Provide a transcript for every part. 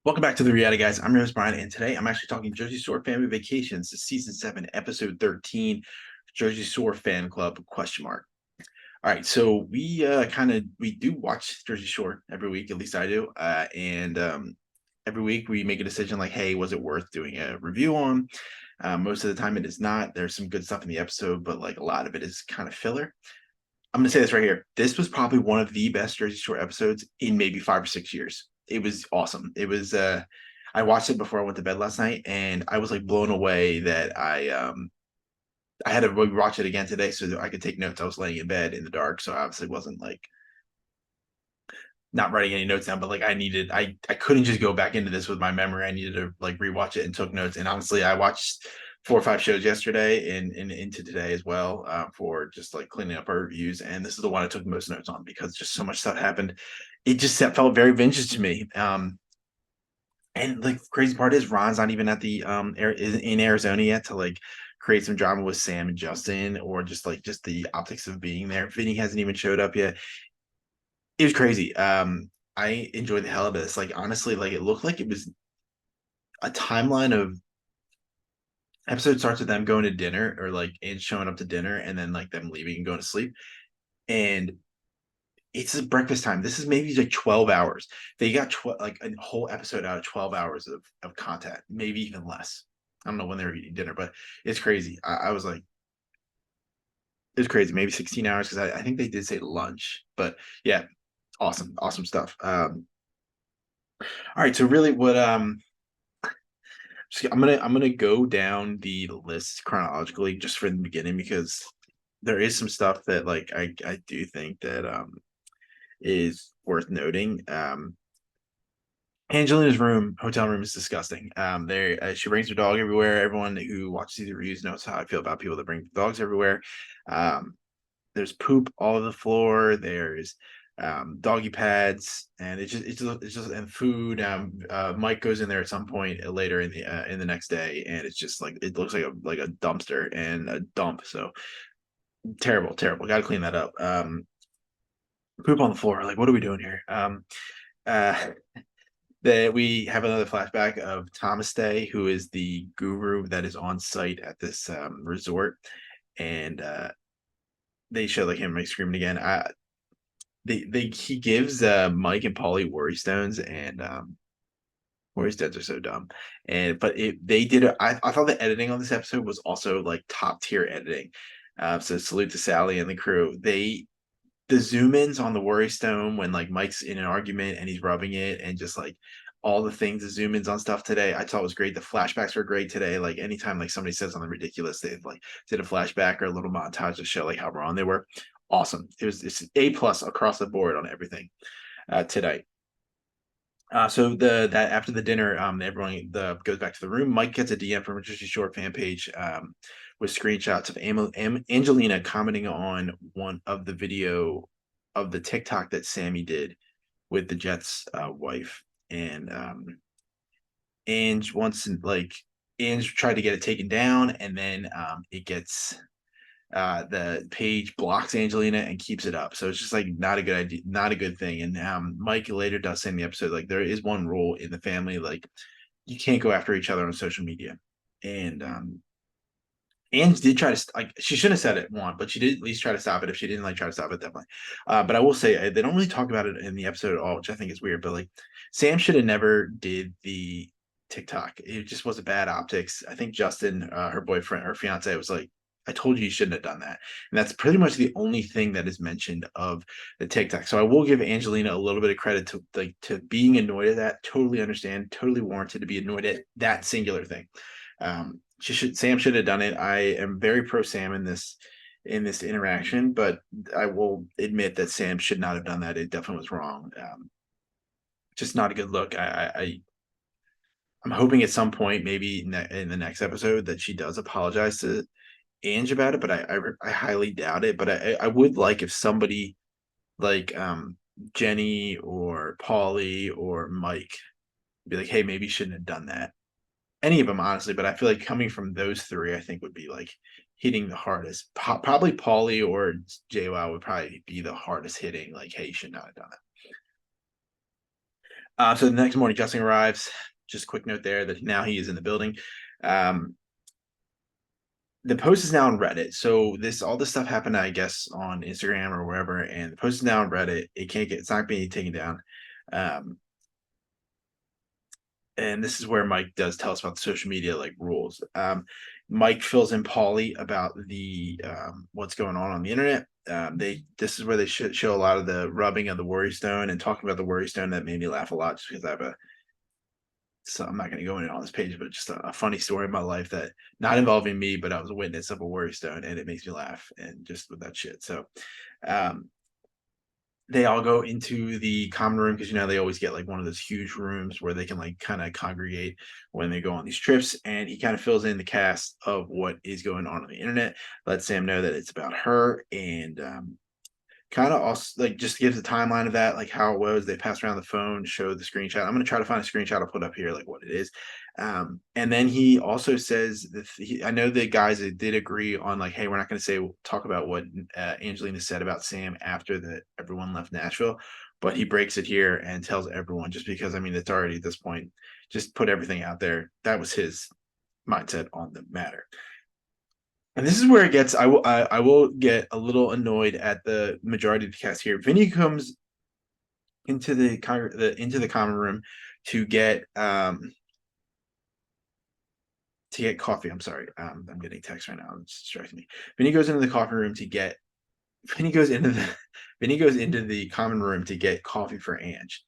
Welcome back to the reality, guys. I'm your host Brian, and today I'm actually talking Jersey Shore Family Vacations, season 7, episode 13, Jersey Shore Fan Club ? All right, so we do watch Jersey Shore every week, at least I do, and every week we make a decision like, hey, was it worth doing a review on? Most of the time it is not. There's some good stuff in the episode, but like a lot of it is kind of filler. I'm gonna say this right here. This was probably one of the best Jersey Shore episodes in maybe 5 or 6 years. It was awesome. I watched it before I went to bed last night and I was like blown away that I had to watch it again today so that I could take notes. I was laying in bed in the dark, so I obviously wasn't like not writing any notes down, but like I couldn't just go back into this with my memory. I needed to like rewatch it and took notes. And honestly, I watched 4 or 5 shows yesterday and into today as well, for just like cleaning up our reviews. And this is the one I took the most notes on because just so much stuff happened. It just felt very vintage to me. And like the crazy part is Ron's not even at the in Arizona yet to like create some drama with Sam and Justin, or just the optics of being there. Vinny hasn't even showed up yet. It was crazy. I enjoyed the hell out of this. Like honestly, like it looked like it was a timeline of episode starts with them going to dinner, or like and showing up to dinner and then like them leaving and going to sleep. And it's breakfast time. This is maybe like 12 hours. They got like a whole episode out of 12 hours of content, maybe even less. I don't know when they were eating dinner, but it's crazy. I was like, it was crazy. Maybe 16 hours because I think they did say lunch, but yeah, awesome stuff. All right, so really, I'm gonna go down the list chronologically just for the beginning because there is some stuff that like I do think that is worth noting. Angelina's hotel room is disgusting. There, she brings her dog everywhere. Everyone who watches these reviews knows how I feel about people that bring dogs everywhere. Um, there's poop all over the floor. There's doggy pads, and it's just and food. Mike goes in there at some point later in the next day, and it's just like it looks like a dumpster and a dump. So terrible. Got to clean that up. Poop on the floor. Like, what are we doing here? Uh, that we have another flashback of Thomas Day, who is the guru that is on site at this resort, and they show like him like screaming again. He gives Mike and Paulie worry stones, and worry stones are so dumb. And but they did it. I thought the editing on this episode was also like top tier editing. So salute to Sally and the crew. The zoom ins on the worry stone when like Mike's in an argument and he's rubbing it, and just like all the things, the zoom ins on stuff today, I thought was great. The flashbacks were great today. Like anytime like somebody says something ridiculous, they like did a flashback or a little montage to show like how wrong they were. Awesome. It's A+ across the board on everything today. So that after the dinner, everyone goes back to the room. Mike gets a DM from a Jersey Shore fan page, with screenshots of Angelina commenting on one of the video of the TikTok that Sammi did with the Jets wife, and Ange wants like Ange tried to get it taken down, and then it gets the page blocks Angelina and keeps it up. So it's just like not a good idea, not a good thing. And Mike later does say in the episode, like there is one rule in the family, like you can't go after each other on social media. And Ange did try to like she shouldn't have said it one, but she did at least try to stop it. If she didn't like try to stop it, definitely. But I will say they don't really talk about it in the episode at all, which I think is weird. But like Sam should have never did the TikTok. It just was a bad optics. I think Justin, her boyfriend, her fiance, was like, "I told you shouldn't have done that." And that's pretty much the only thing that is mentioned of the TikTok. So I will give Angelina a little bit of credit to being annoyed at that. Totally understand. Totally warranted to be annoyed at that singular thing. Sam should have done it. I am very pro Sam in this interaction, but I will admit that Sam should not have done that. It definitely was wrong. Just not a good look. I'm hoping at some point, maybe in the next episode, that she does apologize to Ange about it, but I highly doubt it. But I would like if somebody like Jenny or Paulie or Mike be like, hey, maybe you shouldn't have done that. Any of them, honestly, but I feel like coming from those three, I think would be like hitting the hardest. Probably Paulie or JWoww would probably be the hardest hitting. Like, hey, you should not have done that. So the next morning, Justin arrives. Just a quick note there that now he is in the building. Um, the post is now on Reddit. So all this stuff happened, I guess, on Instagram or wherever, and the post is now on Reddit. It's not being taken down. Um, and this is where Mike does tell us about the social media like rules. Mike fills in Paulie about the what's going on the internet. This is where they show a lot of the rubbing of the worry stone and talking about the worry stone. That made me laugh a lot just because I have a so I'm not going to go into it on this page, but just a funny story in my life that not involving me, but I was a witness of a worry stone, and it makes me laugh and just with that shit. So um, they all go into the common room because they always get like one of those huge rooms where they can like kind of congregate when they go on these trips. And he kind of fills in the cast of what is going on the internet, lets Sam know that it's about her, and kind of also like just gives the timeline of that, like how it was. They passed around the phone, showed the screenshot. I'm going to try to find a screenshot. I'll put up here like what it is. And then he also says that I know the guys that did agree on like, hey, we're not going to talk about what Angelina said about Sam after that everyone left Nashville, but he breaks it here and tells everyone just because I mean it's already at this point, just put everything out there. That was his mindset on the matter. And this is where it gets. I will get a little annoyed at the majority of the cast here. Vinny comes into the common room to get coffee. I'm sorry. I'm getting text right now. It's distracting me. Vinny goes into the coffee room to get. Vinny goes into the Vinny goes into the common room to get coffee for Ange.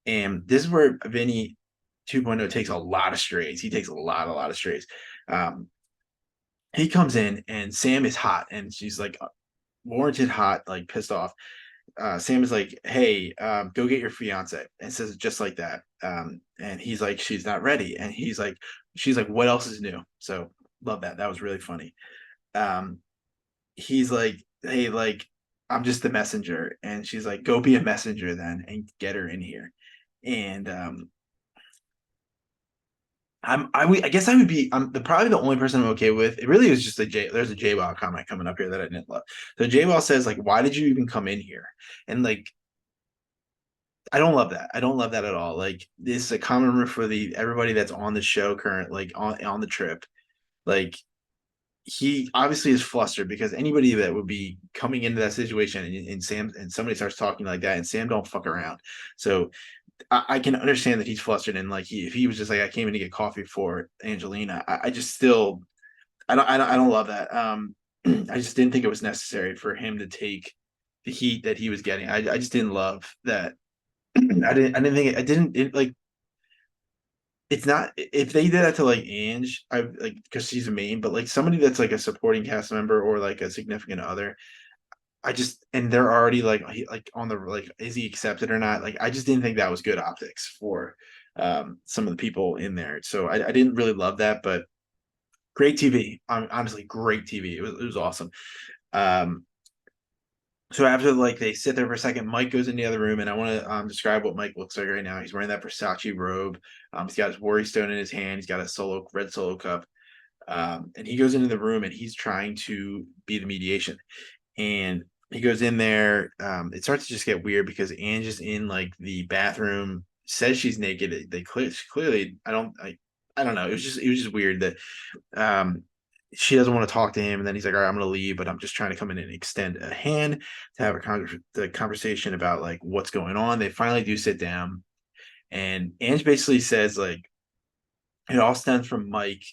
And this is where Vinny 2.0 takes a lot of strays. He takes a lot of strays. Um, he comes in and Sam is hot and she's like warranted hot, like pissed off. Sam is like, "Hey, go get your fiance," and says it just like that. And he's like, "She's not ready," and she's like, "What else is new?" So love that. That was really funny. Um, he's like, "Hey, like, I'm just the messenger," and she's like, "Go be a messenger then and get her in here." And I guess I would be probably the only person I'm okay with. It really is just there's a J Ball comment coming up here that I didn't love. So J Ball says like, "Why did you even come in here?" And like I don't love that. I don't love that at all. Like this is a common room for the everybody that's on the show current, like on the trip. Like he obviously is flustered because anybody that would be coming into that situation and Sam and somebody starts talking like that and Sam don't fuck around. So I can understand that he's flustered and like if he was just like I came in to get coffee for Angelina, I just still I don't love that. I just didn't think it was necessary for him to take the heat that he was getting. I just didn't love that. I didn't think it. I didn't like. It's not if they did that to like Ange, I like because she's a main, but like somebody that's like a supporting cast member or like a significant other. I just and they're already like on the like is he accepted or not? Like I just didn't think that was good optics for some of the people in there. So I didn't really love that, but great TV. Honestly, great TV. It was awesome. Um, so after like they sit there for a second, Mike goes in the other room, and I want to describe what Mike looks like right now. He's wearing that Versace robe. He's got his worry stone in his hand. He's got a red solo cup, and he goes into the room and he's trying to be the mediation. And he goes in there. It starts to just get weird because Ange is in like the bathroom, says she's naked. They clearly, I don't know. It was just weird that she doesn't want to talk to him, and then he's like, "All right, I'm going to leave, but I'm just trying to come in and extend a hand to have the conversation about like what's going on." They finally do sit down, and Ange basically says like it all stems from Mike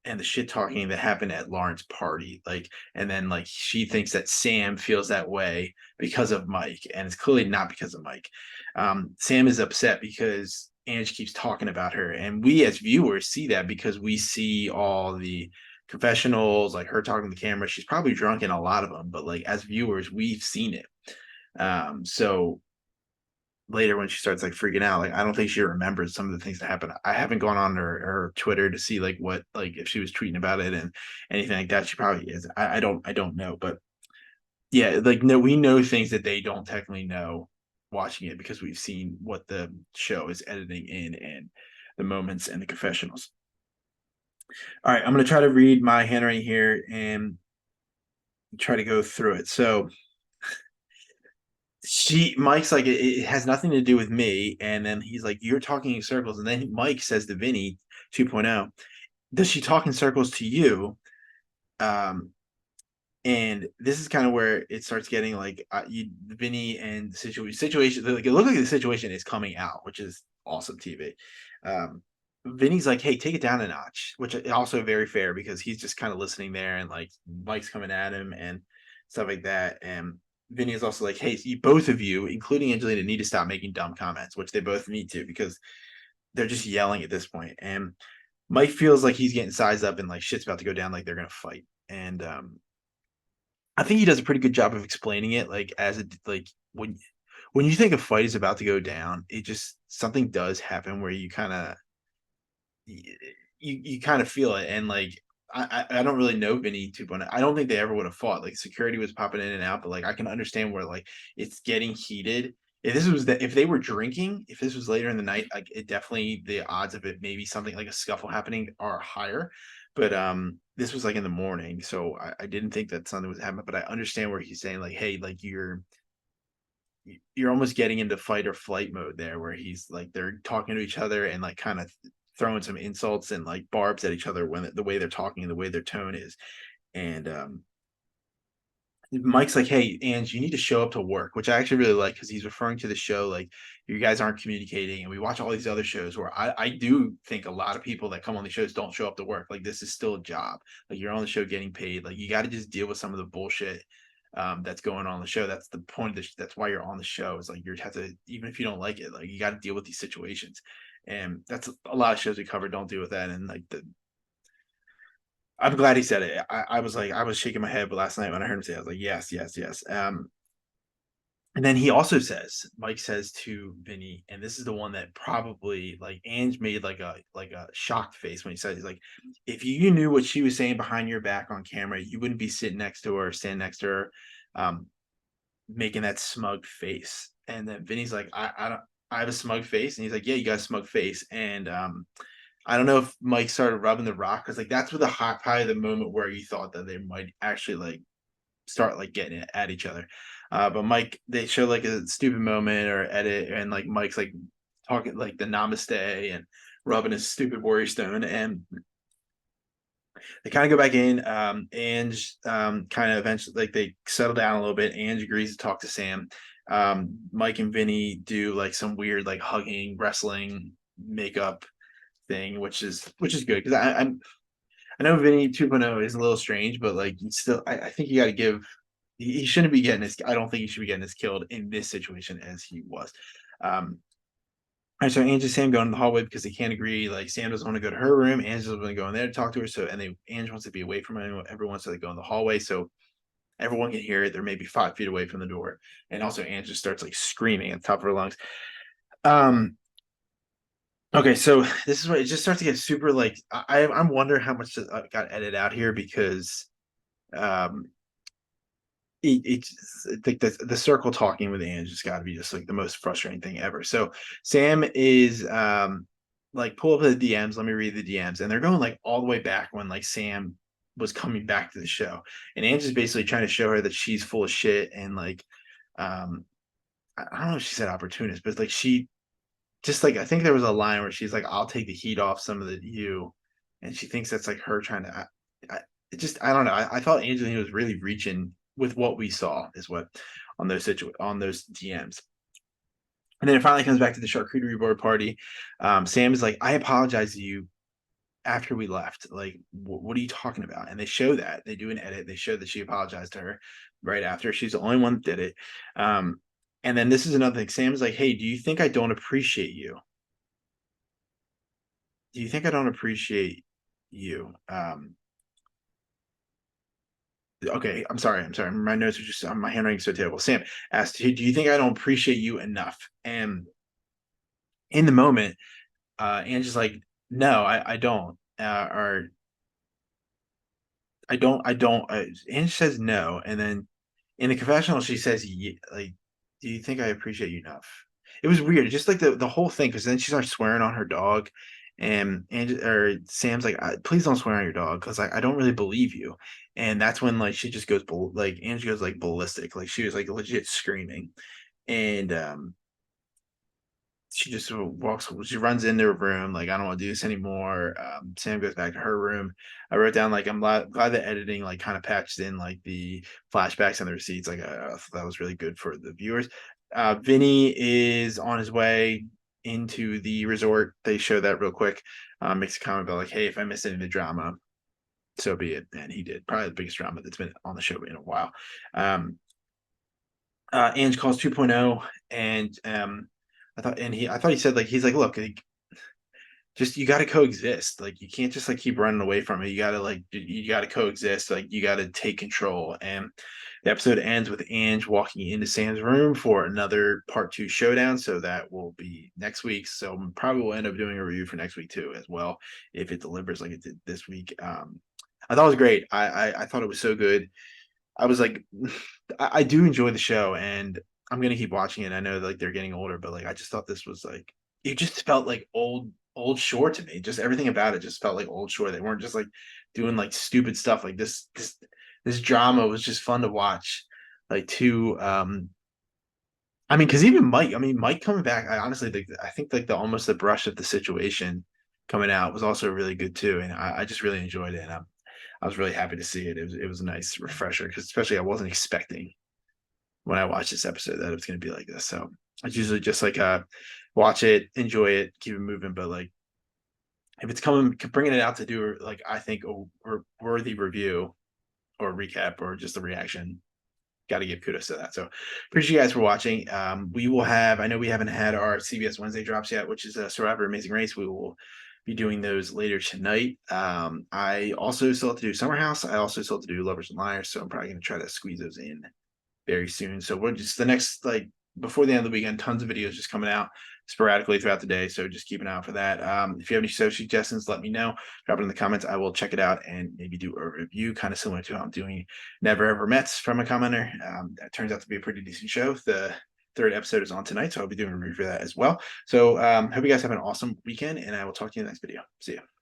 and the shit talking that happened at Lauren's party. Like, and then like she thinks that Sam feels that way because of Mike, and it's clearly not because of Mike. Sam is upset because Ange keeps talking about her, and we as viewers see that because we see all the confessionals, like her talking to the camera. She's probably drunk in a lot of them, but like as viewers, we've seen it. So later when she starts like freaking out, like I don't think she remembers some of the things that happened. I haven't gone on her Twitter to see like what like if she was tweeting about it and anything like that. She probably is. I don't know, but yeah, like no, we know things that they don't technically know watching it because we've seen what the show is editing in and the moments and the confessionals. All right, I'm gonna try to read my handwriting here and try to go through it. So Mike's like, it has nothing to do with me. And then he's like, you're talking in circles. And then Mike says to Vinny 2.0, does she talk in circles to you? Um, and this is kind of where it starts getting like Vinny and the situation. Like it looks like the situation is coming out, which is awesome TV. Um, Vinny's like, "Hey, take it down a notch," which is also very fair because he's just kind of listening there, and like Mike's coming at him and stuff like that. And Vinny is also like, "Hey, you, both of you, including Angelina, need to stop making dumb comments," which they both need to because they're just yelling at this point. And Mike feels like he's getting sized up and like shit's about to go down, like they're gonna fight. And I think he does a pretty good job of explaining it, like as a like when you think a fight is about to go down, it just something does happen where you kind of you kind of feel it, and like I don't really know Vinny 2.0. I don't think they ever would have fought. Like security was popping in and out, but like I can understand where like it's getting heated. If they were drinking, if this was later in the night, like it definitely the odds of it maybe something like a scuffle happening are higher. But this was like in the morning, so I didn't think that something was happening. But I understand where he's saying like, hey, like you're almost getting into fight or flight mode there, where he's like they're talking to each other and like kind of throwing some insults and like barbs at each other when the way they're talking and the way their tone is. And Mike's like, "Hey, Ange, you need to show up to work," which I actually really like because he's referring to the show like you guys aren't communicating. And we watch all these other shows where I do think a lot of people that come on the shows don't show up to work. Like this is still a job. Like you're on the show getting paid. Like you got to just deal with some of the bullshit that's going on the show. That's the point of this. That's why you're on the show. Is like you have to, even if you don't like it, like you got to deal with these situations. And that's a lot of shows we cover don't deal with that. And like I'm glad he said it. I was like, I was shaking my head, but last night when I heard him say it, I was like, yes, yes, yes. And then he also says, Mike says to Vinny, and this is the one that probably like Ange made like a shocked face when he said, he's like, if you knew what she was saying behind your back on camera, you wouldn't be sitting next to her, standing next to her, um, making that smug face. And then Vinny's like, I don't, I have a smug face, and he's like, yeah, you got a smug face. And I don't know if Mike started rubbing the rock because like that's where the hot pie of the moment where you thought that they might actually like start like getting at each other. But Mike, they show like a stupid moment or edit, and like Mike's like talking like the namaste and rubbing his stupid warrior stone, and they kind of go back in. Ange kind of eventually like they settle down a little bit. Ange agrees to talk to Sam. Mike and Vinny do like some weird like hugging, wrestling, makeup thing, which is good because I know Vinny 2.0 is a little strange, but like still, I think you got to give. He shouldn't be getting his. I don't think he should be getting his killed in this situation as he was. Um, all right, so Ange and Sam go in the hallway because they can't agree. Like Sam doesn't want to go to her room. Ange doesn't want to go in there to talk to her. So and they Ange wants to be away from everyone, so they go in the hallway so everyone can hear it. They're maybe 5 feet away from the door, and also Ange just starts like screaming at the top of her lungs. Um, okay, so this is what it just starts to get super like I'm wondering how much got edited out here because um it's like the circle talking with Ange has got to be just like the most frustrating thing ever. So Sam is like pull up the DMs. Let me read the DMs, and they're going like all the way back when like Sam was coming back to the show, and Ange is basically trying to show her that she's full of shit and like um I don't know if she said opportunist, but like she just like I think there was a line where she's like, "I'll take the heat off some of the you," and she thinks that's like her trying to. It just I don't know. I thought Angelina was really reaching with what we saw is what on those DMs. And then it finally comes back to the charcuterie board party. Sam is like, "I apologize to you after we left. Like, what are you talking about?" And they show that they do an edit. They show that she apologized to her right after. She's the only one that did it. And then this is another thing. Sam's like, "Hey, do you think I don't appreciate you? Do you think I don't appreciate you?" Okay, I'm sorry. My notes are just my handwriting so terrible. Sam asked, "Hey, do you think I don't appreciate you enough?" And in the moment, Angie's like, "No, I don't." Or I don't. Angie says no, and then in the confessional, she says, "Like, do you think I appreciate you enough?" It was weird, just like the whole thing, because then she starts swearing on her dog, and or Sam's like, "Please don't swear on your dog, because I don't really believe you." And that's when like she just goes like Angie goes like ballistic, like she was like legit screaming, and she just sort of she runs into her room, like, I don't want to do this anymore. Sam goes back to her room. I wrote down, like, I'm glad the editing, like, kind of patched in, like, the flashbacks and the receipts. Like, I thought that was really good for the viewers. Vinny is on his way into the resort. They show that real quick. Makes a comment about, like, hey, if I miss any of the drama, so be it. And he did. Probably the biggest drama that's been on the show in a while. Ange calls 2.0, and I thought he said, like, he's like, look, like, just, you got to coexist. Like, you can't just, like, keep running away from it. You got to, like, you got to coexist. Like, you got to take control. And the episode ends with Ange walking into Sam's room for another part 2 showdown. So that will be next week. So probably we'll end up doing a review for next week too, as well, if it delivers like it did this week. I thought it was great. I thought it was so good. I was like, I do enjoy the show, and I'm gonna keep watching it. I know, like, they're getting older, but, like, I just thought this was, like, it just felt like old Shore to me. Just everything about it just felt like old Shore. They weren't just, like, doing, like, stupid stuff. Like, this drama was just fun to watch. Like, to I mean, because even Mike, I mean, Mike coming back, I honestly think, I think, like, the almost the brush of the situation coming out was also really good too, and I just really enjoyed it. And I was really happy to see it. It was a nice refresher, because especially I wasn't expecting when I watched this episode that it was going to be like this. So it's usually just like watch it, enjoy it, keep it moving. But, like, if it's coming, bringing it out to do, like, I think, a worthy review or recap or just a reaction, got to give kudos to that. So appreciate you guys for watching. We will have, I know we haven't had our CBS Wednesday drops yet, which is Survivor Amazing Race. We will be doing those later tonight. I also still have to do Summer House. I also still have to do Lovers and Liars. So I'm probably going to try to squeeze those in very soon. So we're just the next, like, before the end of the weekend, tons of videos just coming out sporadically throughout the day. So just keep an eye out for that. If you have any show suggestions, let me know. Drop it in the comments. I will check it out and maybe do a review, kind of similar to how I'm doing Never Ever Mets from a commenter. That turns out to be a pretty decent show. The third episode is on tonight, so I'll be doing a review for that as well. So hope you guys have an awesome weekend, and I will talk to you in the next video. See you.